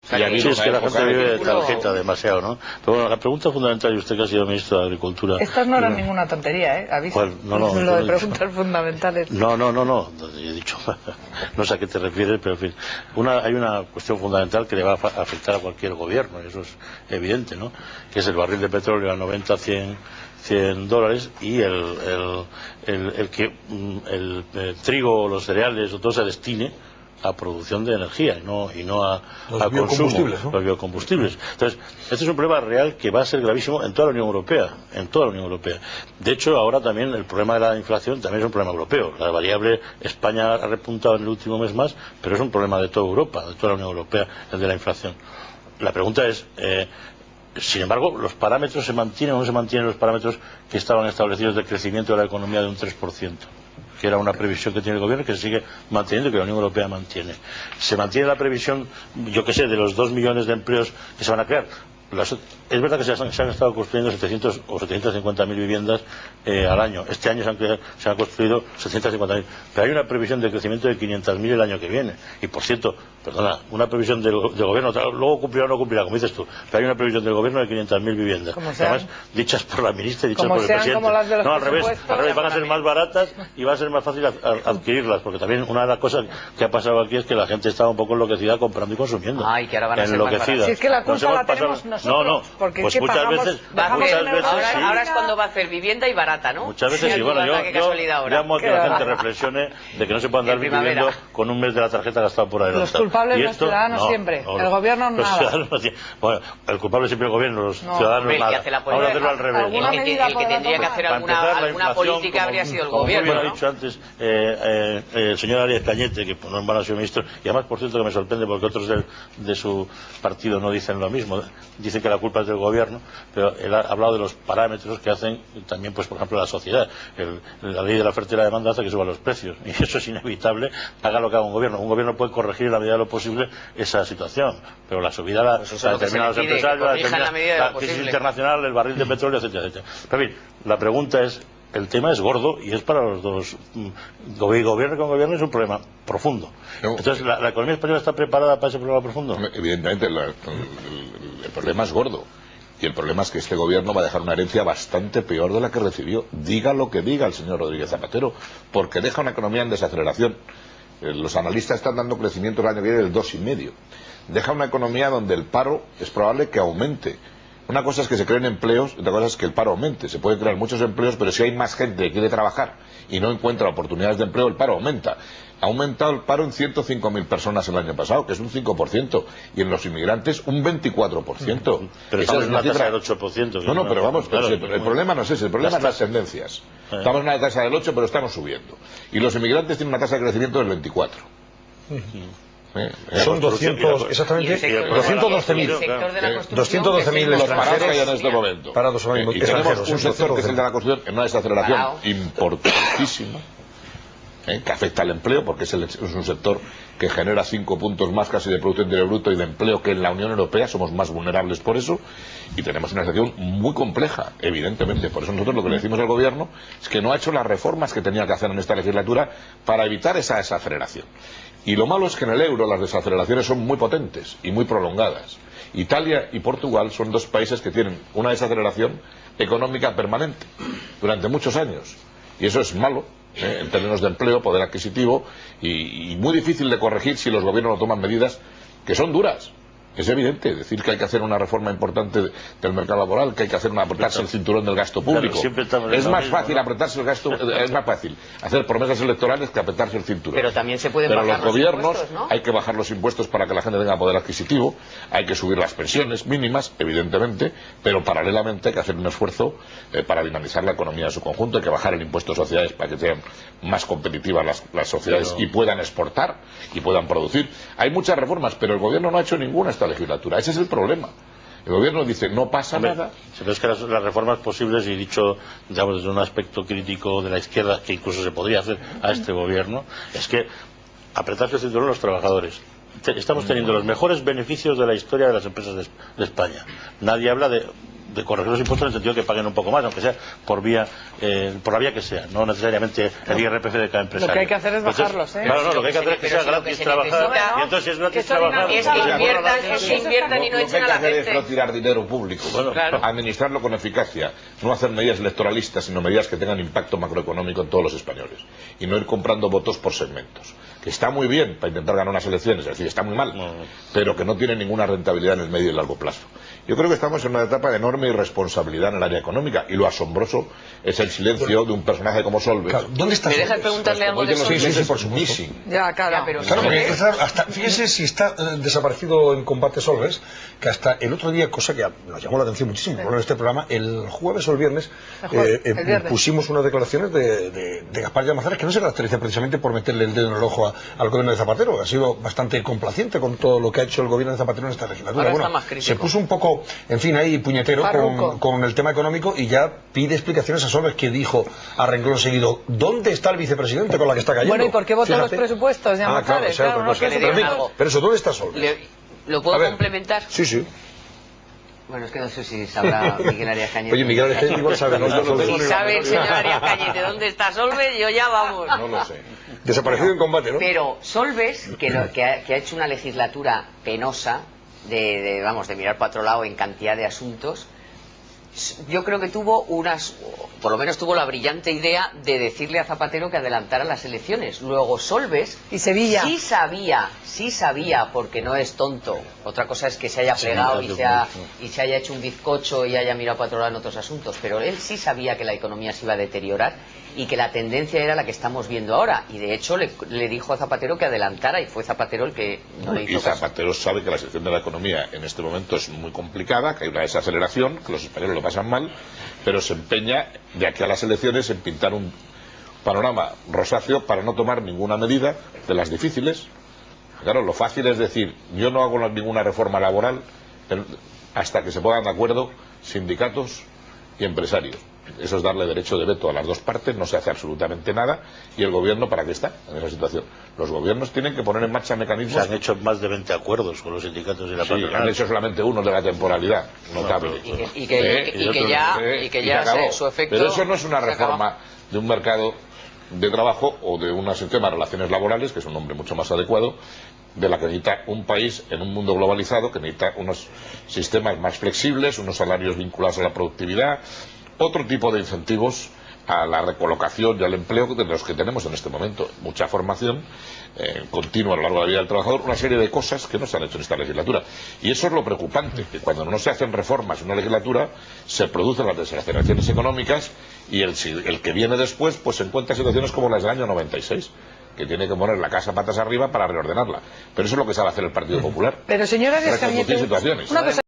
Sí, es que la gente vive de tarjeta demasiado, ¿no? Pero bueno, la pregunta fundamental, y usted que ha sido ministro de Agricultura... Estas no eran ninguna tontería, ¿eh? Aviso. No, lo de preguntas fundamentales. No, he dicho, no sé a qué te refieres, pero en fin, hay una cuestión fundamental que le va a afectar a cualquier gobierno, eso es evidente, ¿no? Que es el barril de petróleo a 90, 100 dólares y el trigo o los cereales o todo se destine a producción de energía y no a consumo, ¿no? Los biocombustibles. Entonces, este es un problema real que va a ser gravísimo en toda la Unión Europea, De hecho, ahora también el problema de la inflación también es un problema europeo. La variable España ha repuntado en el último mes más, pero es un problema de toda Europa, de toda la Unión Europea, el de la inflación. La pregunta es, sin embargo, ¿los parámetros se mantienen o no se mantienen los parámetros que estaban establecidos de crecimiento de la economía de un 3%? Que era una previsión que tiene el gobierno, que se sigue manteniendo y que la Unión Europea mantiene. Se mantiene la previsión, yo que sé, de los 2 millones de empleos que se van a crear. Es verdad que se han estado construyendo 700 o 750.000 viviendas al año. Este año se han construido 750.000. Pero hay una previsión de crecimiento de 500.000 el año que viene. Y por cierto, perdona, una previsión del gobierno, luego cumplirá o no cumplirá, como dices tú, pero hay una previsión del gobierno de 500.000 viviendas. Además, dichas por la ministra y dichas por el presidente. No, al revés, van a ser más baratas y va a ser más fácil adquirirlas, porque también una de las cosas que ha pasado aquí es que la gente estaba un poco enloquecida comprando y consumiendo. Ay, que ahora van a ser más baratas. Si es que la culpa la tenemos nosotros. No, porque pues es que muchas veces ahora es cuando va a hacer vivienda y barata, ¿no? Muchas veces sí. Bueno, yo llamo a que la gente reflexione de que no se puede andar viviendo con un mes de la tarjeta gastado por adelantado. Los culpables los ciudadanos siempre, el gobierno nada. Bueno, el culpable siempre el gobierno, los ciudadanos nada. Vamos a hacerlo al revés. El que tendría que hacer alguna política habría sido el gobierno, como ha dicho antes el señor Arias Cañete, que no ha sido ministro, y además, por cierto, que me sorprende porque otros de su partido no dicen lo mismo, dicen que la culpa es del gobierno, pero él ha hablado de los parámetros que hacen también, pues por ejemplo, la sociedad. La ley de la oferta y la demanda hace que suban los precios, y eso es inevitable, haga lo que haga un gobierno. Un gobierno puede corregir en la medida de lo posible esa situación, pero la subida la determinan los empresarios, la determina la crisis internacional, el barril de petróleo, etcétera, etcétera. Pero bien, la pregunta es, el tema es gordo y es para los dos. Gobierno con gobierno es un problema profundo. Entonces, ¿la economía española está preparada para ese problema profundo? Evidentemente, el problema es gordo. Y el problema es que este gobierno va a dejar una herencia bastante peor de la que recibió. Diga lo que diga el señor Rodríguez Zapatero, porque deja una economía en desaceleración. Los analistas están dando crecimiento el año que viene del 2,5. Deja una economía donde el paro es probable que aumente. Una cosa es que se creen empleos, otra cosa es que el paro aumente. Se pueden crear muchos empleos, pero si hay más gente que quiere trabajar y no encuentra oportunidades de empleo, el paro aumenta. Ha aumentado el paro en 105.000 personas el año pasado, que es un 5%, y en los inmigrantes un 24%. Pero eso es una tasa del 8%. No, pero vamos, claro, el problema no es ese, el problema es las tendencias. Estamos en una tasa del 8, pero estamos subiendo. Y los inmigrantes tienen una tasa de crecimiento del 24%. Son 200, exactamente, 212.000 extranjeros en este momento. Parados ahora mismo, y tenemos un sector que es el de la construcción en una desaceleración importantísima, que afecta al empleo, porque es un sector que genera 5 puntos más casi de Producto Interior Bruto y de empleo que en la Unión Europea. Somos más vulnerables por eso, y tenemos una situación muy compleja, evidentemente. Por eso nosotros lo que le decimos al gobierno es que no ha hecho las reformas que tenía que hacer en esta legislatura para evitar esa desaceleración. Y lo malo es que en el euro las desaceleraciones son muy potentes y muy prolongadas. Italia y Portugal son dos países que tienen una desaceleración económica permanente durante muchos años, y eso es malo en términos de empleo, poder adquisitivo, y muy difícil de corregir si los gobiernos no toman medidas que son duras. Es evidente decir que hay que hacer una reforma importante del mercado laboral, que hay que apretarse el cinturón del gasto público. Es más fácil apretarse el gasto, es más fácil hacer promesas electorales que apretarse el cinturón. Pero también se pueden bajar los gobiernos, ¿no? Hay que bajar los impuestos para que la gente tenga poder adquisitivo, hay que subir las pensiones mínimas, evidentemente, pero paralelamente hay que hacer un esfuerzo para dinamizar la economía en su conjunto. Hay que bajar el impuesto de sociedades para que sean más competitivas las sociedades y puedan exportar y puedan producir. Hay muchas reformas, pero el gobierno no ha hecho ninguna esta legislatura. Ese es el problema. El gobierno dice, no pasa nada. Se es que las reformas posibles, y dicho, digamos, desde un aspecto crítico de la izquierda, que incluso se podría hacer a este gobierno, es que apretarse el cinturón los trabajadores. Estamos teniendo los mejores beneficios de la historia de las empresas de España. Nadie habla de de corregir los impuestos en el sentido que paguen un poco más, aunque sea por la vía que sea, no necesariamente el IRPF de cada empresario. Lo que hay que hacer es bajarlos, ¿eh? Claro, no, lo que hay que hacer es que sea gratis trabajar, y entonces si es gratis trabajar... Es que inviertan y no echen a la gente. Es no tirar dinero público, administrarlo con eficacia, no hacer medidas electoralistas, sino medidas que tengan impacto macroeconómico en todos los españoles, y no ir comprando votos por segmentos, que está muy bien para intentar ganar unas elecciones, es decir, está muy mal, pero que no tiene ninguna rentabilidad en el medio y largo plazo. Yo creo que estamos en una etapa de enorme irresponsabilidad en el área económica, y lo asombroso es el silencio de un personaje como Solves. Claro, ¿dónde está Solves? ¿Me dejas preguntarle algo de Solves? Sí, por supuesto. Ya, claro. Pero porque hasta, fíjese si está desaparecido en combate Solves, que hasta el otro día, cosa que nos llamó la atención muchísimo, por en este programa, el jueves o el viernes, pusimos unas declaraciones de Gaspar Llamazares, que no se caracteriza precisamente por meterle el dedo en el ojo al gobierno de Zapatero, que ha sido bastante complaciente con todo lo que ha hecho el gobierno de Zapatero en esta legislatura. Bueno, se puso un poco, en fin, ahí puñetero con el tema económico, y ya pide explicaciones a Solves, que dijo a renglón seguido: ¿dónde está el vicepresidente con la que está cayendo? Bueno, ¿y por qué votó los presupuestos? Pero eso, ¿dónde está Solves? ¿Lo puedo complementar? Sí, sí. Bueno, es que no sé si sabrá Miguel Arias Cañete. Oye, Miguel Arias Cañete igual sabe. Si sabe el señor Arias Cañete dónde está Solves, yo ya vamos. No lo sé. Desaparecido en combate, ¿no? Pero Solves, que ha hecho una legislatura penosa, de mirar para otro lado en cantidad de asuntos, yo creo que por lo menos tuvo la brillante idea de decirle a Zapatero que adelantara las elecciones. Luego Solves y Sevilla sí sabía, porque no es tonto. Otra cosa es que se haya plegado y se haya hecho un bizcocho y haya mirado para otro lado en otros asuntos, pero él sí sabía que la economía se iba a deteriorar y que la tendencia era la que estamos viendo ahora, y de hecho le dijo a Zapatero que adelantara, y fue Zapatero el que no le hizo caso. Y Zapatero sabe que la situación de la economía en este momento es muy complicada, que hay una desaceleración, que los españoles lo pasan mal, pero se empeña de aquí a las elecciones en pintar un panorama rosáceo para no tomar ninguna medida de las difíciles. Claro, lo fácil es decir: yo no hago ninguna reforma laboral hasta que se pongan de acuerdo sindicatos y empresarios. Eso es darle derecho de veto a las dos partes, no se hace absolutamente nada. ¿Y el gobierno para qué está en esa situación? Los gobiernos tienen que poner en marcha mecanismos. Se han hecho más de 20 acuerdos con los sindicatos y la patronal. Han hecho solamente uno de la temporalidad notable. Y que ya su efecto. Pero eso no es una reforma de un mercado de trabajo o de un sistema de relaciones laborales, que es un nombre mucho más adecuado, de la que necesita un país en un mundo globalizado, que necesita unos sistemas más flexibles, unos salarios vinculados a la productividad, otro tipo de incentivos a la recolocación y al empleo de los que tenemos en este momento. Mucha formación continua a lo largo de la vida del trabajador, una serie de cosas que no se han hecho en esta legislatura. Y eso es lo preocupante, que cuando no se hacen reformas en una legislatura, se producen las desaceleraciones económicas, y el que viene después pues se encuentra situaciones como las del año 96, que tiene que poner la casa patas arriba para reordenarla. Pero eso es lo que sabe hacer el Partido Popular. Pero señora Arias Cañete, reconducir situaciones.